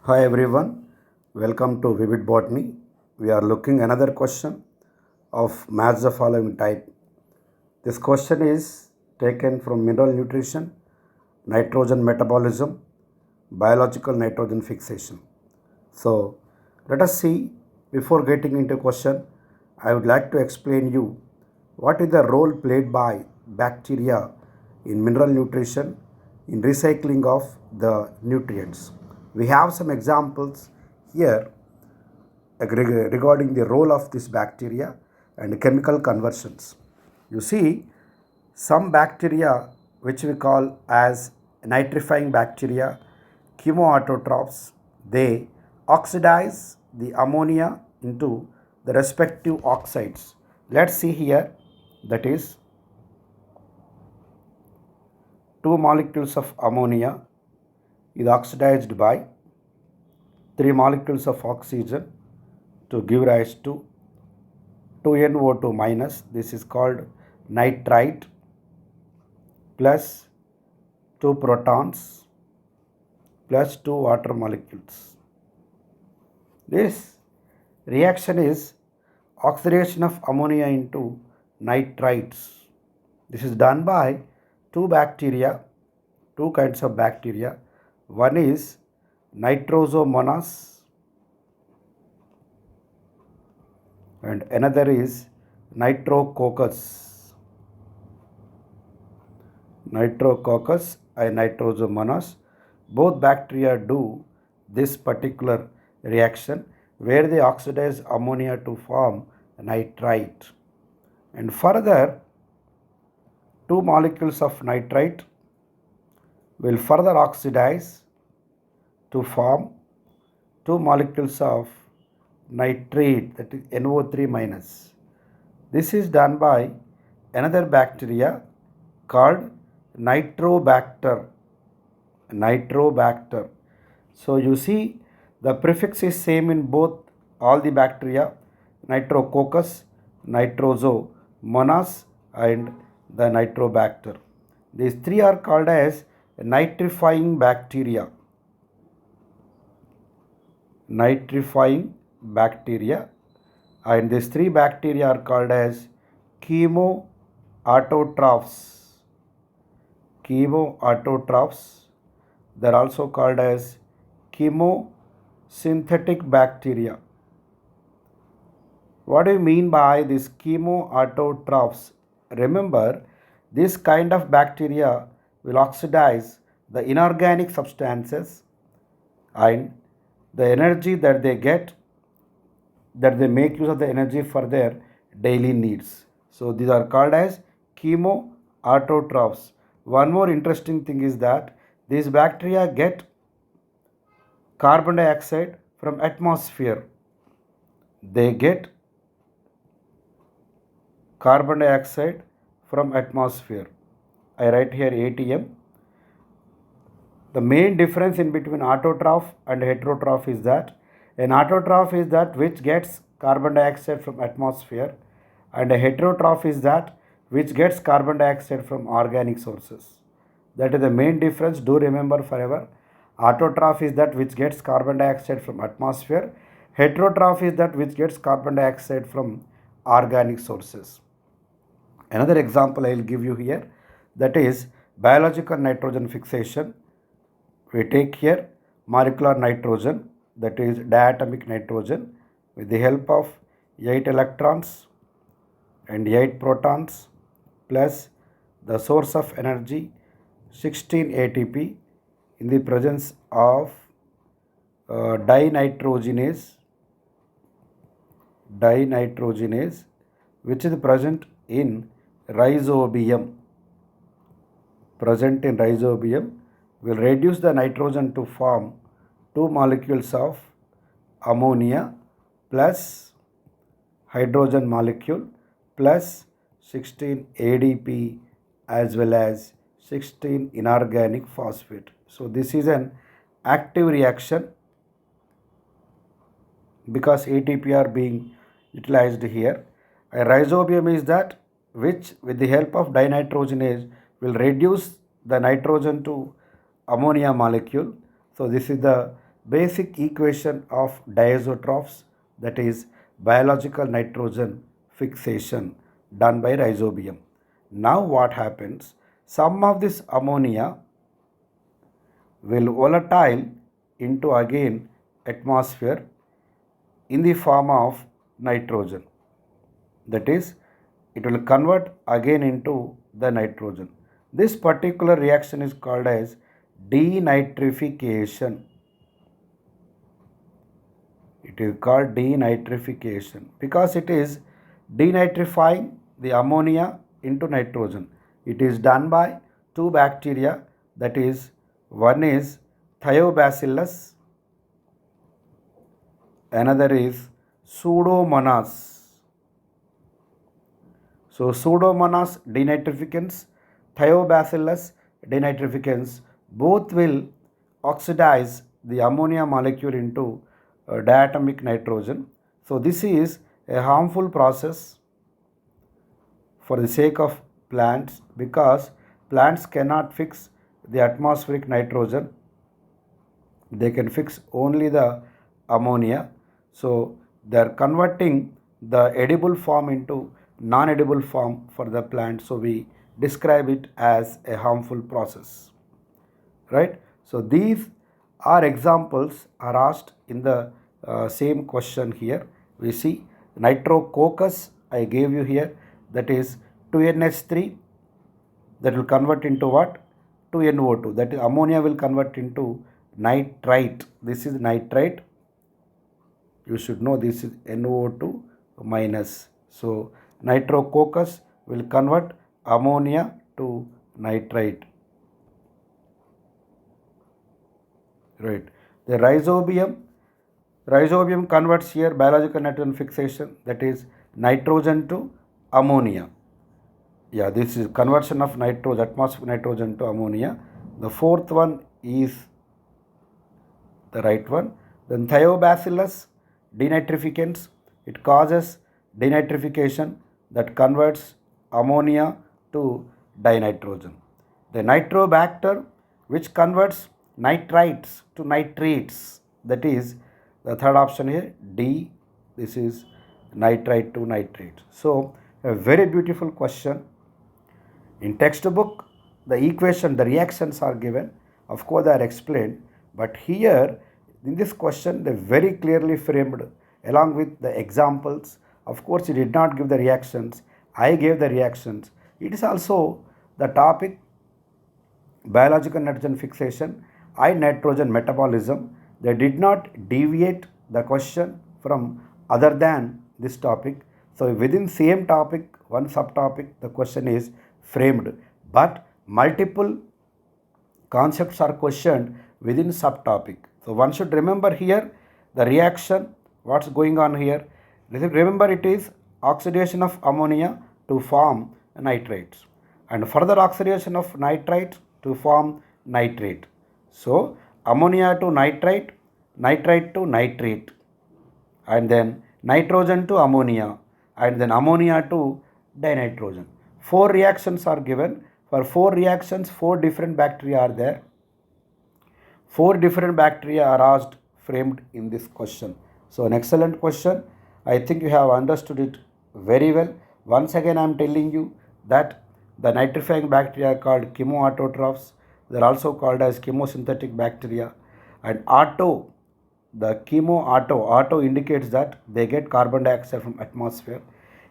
Hi everyone, welcome to Vivid Botany. We are looking another question of match the following type. This question is taken from mineral nutrition, nitrogen metabolism, biological nitrogen fixation. So let us see. Before getting into question, I would like to explain you what is the role played by bacteria in mineral nutrition in recycling of the nutrients. We have some examples here regarding the role of this bacteria and chemical conversions. You see, some bacteria which we call as nitrifying bacteria, chemoautotrophs, they oxidize the ammonia into the respective oxides. Let's see here, that is 2 molecules of ammonia is oxidized by 3 molecules of oxygen to give rise to 2NO2 minus. This is called nitrite, plus 2 protons plus 2 water molecules. This reaction is oxidation of ammonia into nitrites. This is done by two kinds of bacteria. One is Nitrosomonos and another is Nitrococcus. Nitrococcus and Nitrosomonos, both bacteria do this particular reaction where they oxidize ammonia to form nitrite. And further, 2 molecules of nitrite will further oxidize to form 2 molecules of nitrate, that is NO3 minus. This is done by another bacteria called Nitrobacter. So you see the prefix is same in both all the bacteria, Nitrococcus, Nitrosomonas and the Nitrobacter. These three are called as nitrifying bacteria. Nitrifying bacteria, and these 3 bacteria are called as chemoautotrophs. They are also called as chemosynthetic bacteria. What do you mean by these chemoautotrophs? Remember, this kind of bacteria will oxidize the inorganic substances, and the energy that they get, that they make use of the energy for their daily needs. So these are called as chemoautotrophs. One more interesting thing is that these bacteria get carbon dioxide from atmosphere. They get carbon dioxide from atmosphere. I write here ATM. The main difference in between autotroph and heterotroph is that an autotroph is that which gets carbon dioxide from atmosphere, and a heterotroph is that which gets carbon dioxide from organic sources. That is the main difference. Do remember forever. Autotroph is that which gets carbon dioxide from atmosphere. Heterotroph is that which gets carbon dioxide from organic sources. Another example I will give you here, that is biological nitrogen fixation. We take here molecular nitrogen, that is diatomic nitrogen, with the help of 8 electrons and 8 protons plus the source of energy 16 ATP in the presence of dinitrogenase, which is present in Rhizobium. Will reduce the nitrogen to form 2 molecules of ammonia plus hydrogen molecule plus 16 ADP as well as 16 inorganic phosphate. So this is an active reaction because ATP are being utilized here. A rhizobium is that which with the help of dinitrogenase will reduce the nitrogen to ammonia molecule. So this is the basic equation of diazotrophs, that is biological nitrogen fixation done by Rhizobium. Now what happens? Some of this ammonia will volatile into again atmosphere in the form of nitrogen. That is, it will convert again into the nitrogen. This particular reaction is called as denitrification. It is called denitrification because it is denitrifying the ammonia into nitrogen. It is done by two bacteria, that is, one is Thiobacillus, another is Pseudomonos. So Pseudomonas denitrificans, Thiobacillus denitrificans, both will oxidize the ammonia molecule into diatomic nitrogen. So this is a harmful process for the sake of plants because plants cannot fix the atmospheric nitrogen. They can fix only the ammonia. So they are converting the edible form into non-edible form for the plant. So we describe it as a harmful process, right? So these are examples are asked in the same question here. We see Nitrococcus I gave you here, that is 2NH3, that will convert into what? 2NO2, that is ammonia will convert into nitrite. This is nitrite. You should know this is NO2 minus. So Nitrococcus will convert ammonia to nitrite. Right. The Rhizobium converts here biological nitrogen fixation, that is nitrogen to ammonia. Yeah, this is conversion of nitrogen, atmospheric nitrogen to ammonia. The fourth one is the right one. Then Thiobacillus denitrificans, it causes denitrification that converts ammonia to dinitrogen. The Nitrobacter, which converts nitrites to nitrates, that is the third option here, D. This is nitrite to nitrate. So a very beautiful question. In textbook, the equation, the reactions are given. Of course, they are explained. But here, in this question, they very clearly framed along with the examples. Of course, it did not give the reactions. I gave the reactions. It is also the topic biological nitrogen fixation and nitrogen metabolism. They did not deviate the question from other than this topic. So within same topic, one subtopic, the question is framed, but multiple concepts are questioned within subtopic. So one should remember here the reaction, what's going on here. Remember, it is oxidation of ammonia to form nitrates and further oxidation of nitrite to form nitrate. So ammonia to nitrite, nitrite to nitrate, and then nitrogen to ammonia, and then ammonia to dinitrogen. 4 reactions are given. For 4 reactions, 4 different bacteria are there. 4 different bacteria are asked, framed in this question. So an excellent question. I think you have understood it very well. Once again, I am telling you that the nitrifying bacteria are called chemoautotrophs. They are also called as chemosynthetic bacteria. And auto, the auto indicates that they get carbon dioxide from atmosphere.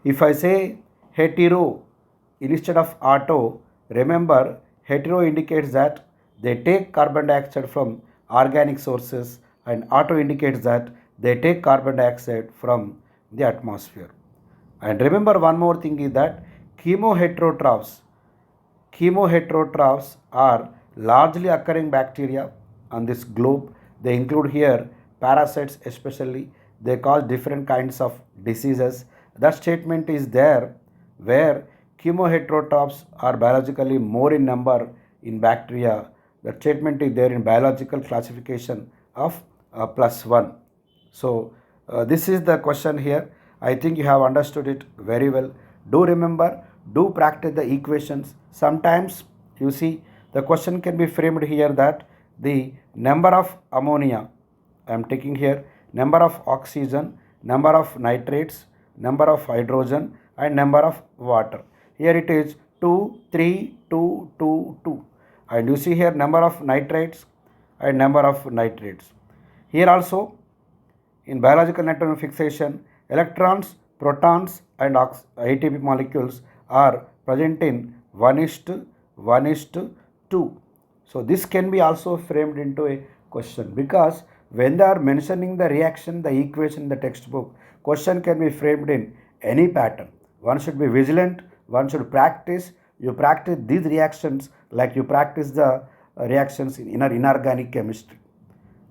If I say hetero instead of auto, remember hetero indicates that they take carbon dioxide from organic sources, and auto indicates that they take carbon dioxide from the atmosphere. And remember one more thing is that chemoheterotrophs are largely occurring bacteria on this globe. They include here parasites especially. They cause different kinds of diseases. That statement is there where chemoheterotrophs are biologically more in number in bacteria. That statement is there in biological classification of +1. So this is the question here. I think you have understood it very well. Do remember, do practice the equations. Sometimes you see the question can be framed here that the number of ammonia I am taking here number of oxygen, number of nitrates, number of hydrogen and number of water. Here it is 2, 3, 2, 2, 2. And you see here number of nitrates and number of nitrates. Here also in biological nitrogen fixation, electrons, protons and ATP molecules are present in 1:1:2. So this can be also framed into a question, because when they are mentioning the reaction, the equation in the textbook, question can be framed in any pattern. One should be vigilant, one should practice. You practice these reactions like you practice the reactions in inorganic chemistry.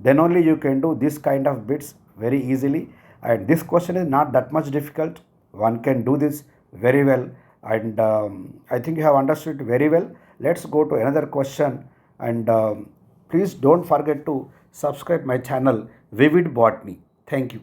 Then only you can do this kind of bits very easily. And this question is not that much difficult. One can do this very well. And I think you have understood it very well. Let's go to another question. And please don't forget to subscribe my channel Vivid Botany. Thank you.